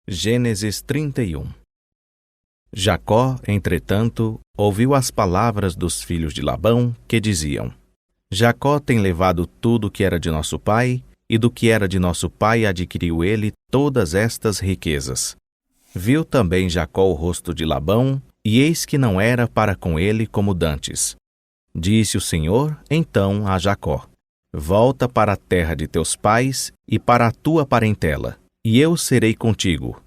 Gênesis 31. Jacó, entretanto, ouviu as palavras dos filhos de Labão, que diziam: Jacó tem levado tudo que era de nosso pai, e do que era de nosso pai adquiriu ele todas estas riquezas. Viu também Jacó o rosto de Labão, e eis que não era para com ele como dantes. Disse o Senhor, então, a Jacó: Volta para a terra de teus pais e para a tua parentela, e eu serei contigo.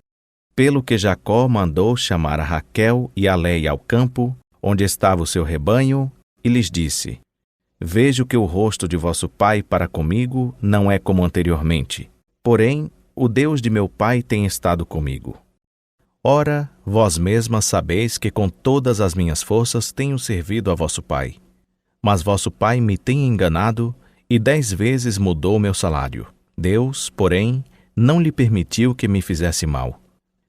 Pelo que Jacó mandou chamar a Raquel e a Léia ao campo, onde estava o seu rebanho, e lhes disse: Vejo que o rosto de vosso pai para comigo não é como anteriormente, porém o Deus de meu pai tem estado comigo. Ora, vós mesmas sabeis que com todas as minhas forças tenho servido a vosso pai. Mas vosso pai me tem enganado e 10 vezes mudou meu salário. Deus, porém, não lhe permitiu que me fizesse mal.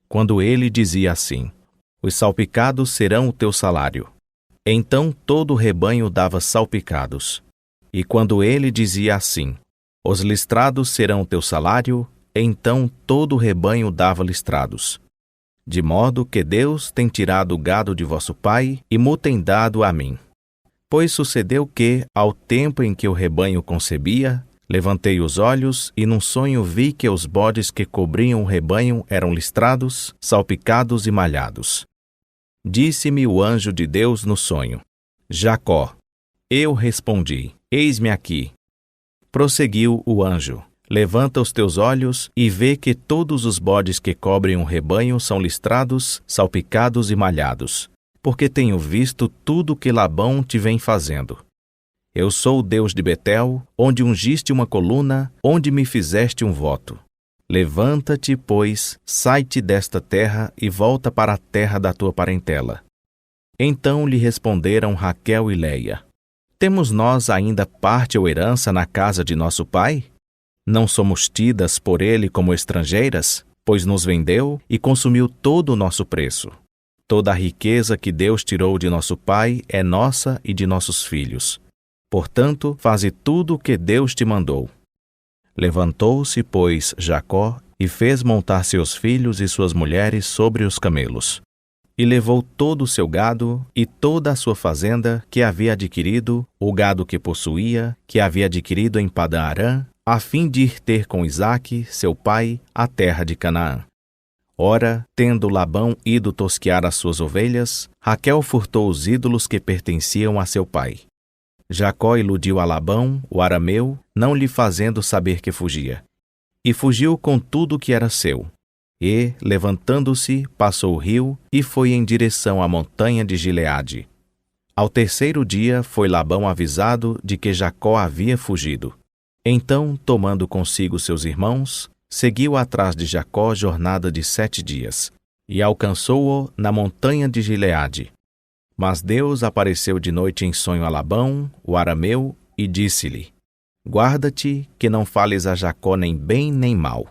Quando ele dizia assim: Os salpicados serão o teu salário. Então todo o rebanho dava salpicados. E quando ele dizia assim: Os listrados serão o teu salário, então todo o rebanho dava listrados. De modo que Deus tem tirado o gado de vosso pai e mo tem dado a mim. Pois sucedeu que, ao tempo em que o rebanho concebia, levantei os olhos e num sonho vi que os bodes que cobriam o rebanho eram listrados, salpicados e malhados. Disse-me o anjo de Deus no sonho: Jacó. Eu respondi: Eis-me aqui. Prosseguiu o anjo: Levanta os teus olhos e vê que todos os bodes que cobrem o rebanho são listrados, salpicados e malhados, porque tenho visto tudo que Labão te vem fazendo. Eu sou o Deus de Betel, onde ungiste uma coluna, onde me fizeste um voto. Levanta-te, pois, sai-te desta terra e volta para a terra da tua parentela. Então lhe responderam Raquel e Léia: Temos nós ainda parte ou herança na casa de nosso pai? Não somos tidas por ele como estrangeiras, pois nos vendeu e consumiu todo o nosso preço. Toda a riqueza que Deus tirou de nosso pai é nossa e de nossos filhos. Portanto, faze tudo o que Deus te mandou. Levantou-se, pois, Jacó, e fez montar seus filhos e suas mulheres sobre os camelos. E levou todo o seu gado e toda a sua fazenda que havia adquirido, o gado que possuía, que havia adquirido em Padã-Arã, a fim de ir ter com Isaque, seu pai, a terra de Canaã. Ora, tendo Labão ido tosquear as suas ovelhas, Raquel furtou os ídolos que pertenciam a seu pai. Jacó iludiu a Labão, o arameu, não lhe fazendo saber que fugia. E fugiu com tudo que era seu. E, levantando-se, passou o rio e foi em direção à montanha de Gileade. Ao 3º dia foi Labão avisado de que Jacó havia fugido. Então, tomando consigo seus irmãos, seguiu atrás de Jacó jornada de 7 dias, e alcançou-o na montanha de Gileade. Mas Deus apareceu de noite em sonho a Labão, o arameu, e disse-lhe: Guarda-te, que não fales a Jacó nem bem nem mal.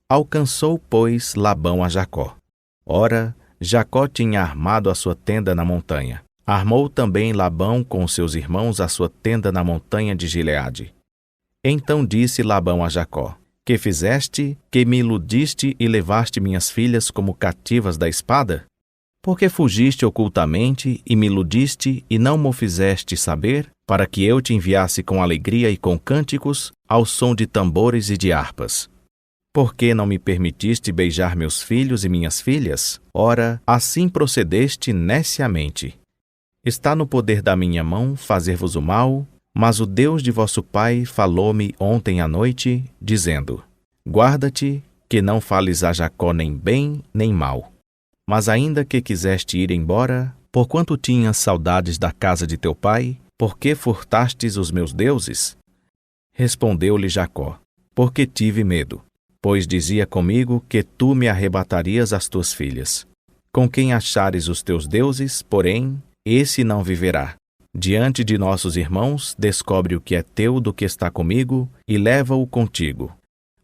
Alcançou, pois, Labão a Jacó. Ora, Jacó tinha armado a sua tenda na montanha. Armou também Labão com seus irmãos a sua tenda na montanha de Gileade. Então disse Labão a Jacó: Que fizeste, que me iludiste e levaste minhas filhas como cativas da espada? Porque fugiste ocultamente e me iludiste e não mo fizeste saber, para que eu te enviasse com alegria e com cânticos, ao som de tambores e de harpas? Por que não me permitiste beijar meus filhos e minhas filhas? Ora, assim procedeste neciamente. Está no poder da minha mão fazer-vos o mal, mas o Deus de vosso pai falou-me ontem à noite, dizendo: Guarda-te, que não fales a Jacó nem bem nem mal. Mas ainda que quiseste ir embora, porquanto tinhas saudades da casa de teu pai, por que furtastes os meus deuses? Respondeu-lhe Jacó: Porque tive medo, pois dizia comigo que tu me arrebatarias as tuas filhas. Com quem achares os teus deuses, porém, esse não viverá. Diante de nossos irmãos, descobre o que é teu do que está comigo e leva-o contigo.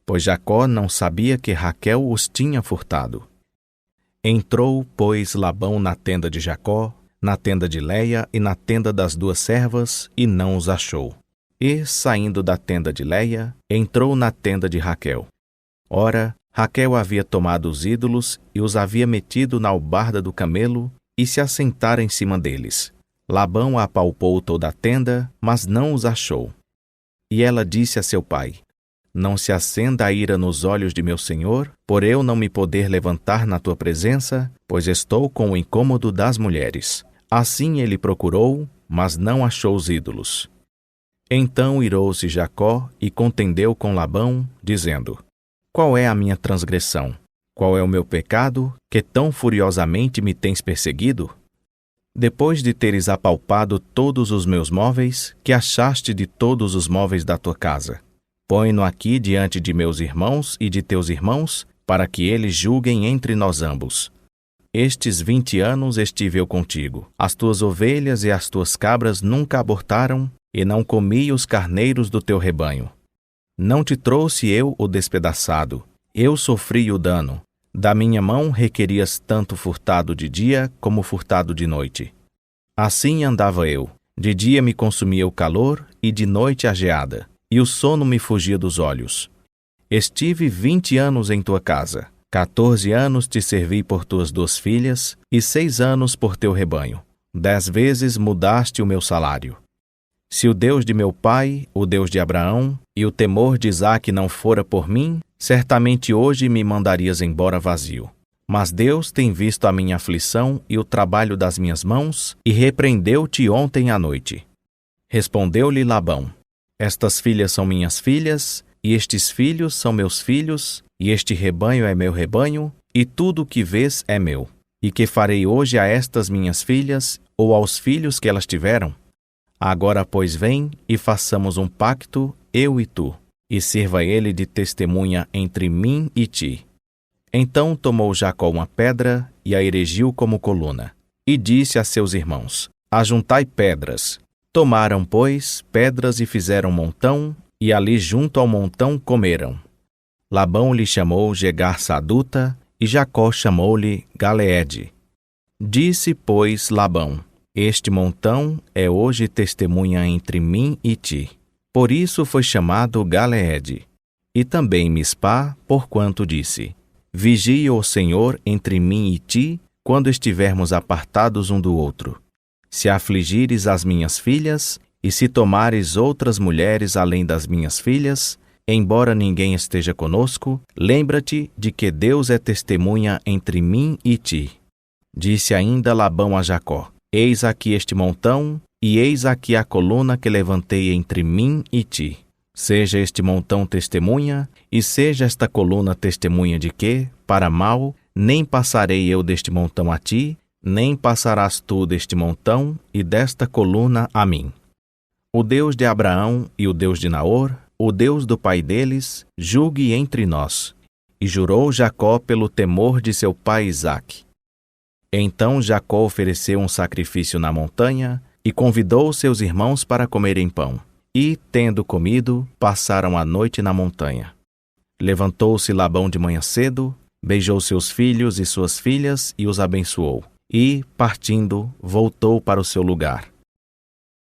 Pois Jacó não sabia que Raquel os tinha furtado. Entrou, pois, Labão na tenda de Jacó, na tenda de Léia e na tenda das 2 servas, e não os achou. E, saindo da tenda de Léia, entrou na tenda de Raquel. Ora, Raquel havia tomado os ídolos e os havia metido na albarda do camelo e se assentara em cima deles. Labão apalpou toda a tenda, mas não os achou. E ela disse a seu pai: Não se acenda a ira nos olhos de meu senhor, por eu não me poder levantar na tua presença, pois estou com o incômodo das mulheres. Assim ele procurou, mas não achou os ídolos. Então irou-se Jacó e contendeu com Labão, dizendo: Qual é a minha transgressão? Qual é o meu pecado, que tão furiosamente me tens perseguido? Depois de teres apalpado todos os meus móveis, que achaste de todos os móveis da tua casa? Põe-no aqui diante de meus irmãos e de teus irmãos, para que eles julguem entre nós ambos. Estes 20 anos estive eu contigo. As tuas ovelhas e as tuas cabras nunca abortaram, e não comi os carneiros do teu rebanho. Não te trouxe eu o despedaçado, eu sofri o dano. Da minha mão requerias tanto furtado de dia como furtado de noite. Assim andava eu. De dia me consumia o calor e de noite a geada, e o sono me fugia dos olhos. Estive 20 anos em tua casa. 14 anos te servi por tuas 2 filhas, e 6 anos por teu rebanho. 10 vezes mudaste o meu salário. Se o Deus de meu pai, o Deus de Abraão, e o temor de Isaque não fora por mim, certamente hoje me mandarias embora vazio. Mas Deus tem visto a minha aflição e o trabalho das minhas mãos, e repreendeu-te ontem à noite. Respondeu-lhe Labão: Estas filhas são minhas filhas, e estes filhos são meus filhos, e este rebanho é meu rebanho, e tudo o que vês é meu. E que farei hoje a estas minhas filhas, ou aos filhos que elas tiveram? Agora, pois, vem e façamos um pacto, eu e tu, e sirva ele de testemunha entre mim e ti. Então tomou Jacó uma pedra e a erigiu como coluna, e disse a seus irmãos: Ajuntai pedras. Tomaram, pois, pedras e fizeram montão, e ali junto ao montão comeram. Labão lhe chamou Jegar-Saduta, e Jacó chamou-lhe Galeede. Disse, pois, Labão: Este montão é hoje testemunha entre mim e ti. Por isso foi chamado Galeede. E também Mispá, porquanto disse: Vigia o Senhor entre mim e ti, quando estivermos apartados um do outro. Se afligires as minhas filhas, e se tomares outras mulheres além das minhas filhas, embora ninguém esteja conosco, lembra-te de que Deus é testemunha entre mim e ti. Disse ainda Labão a Jacó: Eis aqui este montão, e eis aqui a coluna que levantei entre mim e ti. Seja este montão testemunha, e seja esta coluna testemunha de que, para mal, nem passarei eu deste montão a ti, nem passarás tu deste montão e desta coluna a mim. O Deus de Abraão e o Deus de Naor, o Deus do pai deles, julgue entre nós. E jurou Jacó pelo temor de seu pai Isaque. Então Jacó ofereceu um sacrifício na montanha e convidou seus irmãos para comerem pão. E, tendo comido, passaram a noite na montanha. Levantou-se Labão de manhã cedo, beijou seus filhos e suas filhas e os abençoou. E, partindo, voltou para o seu lugar.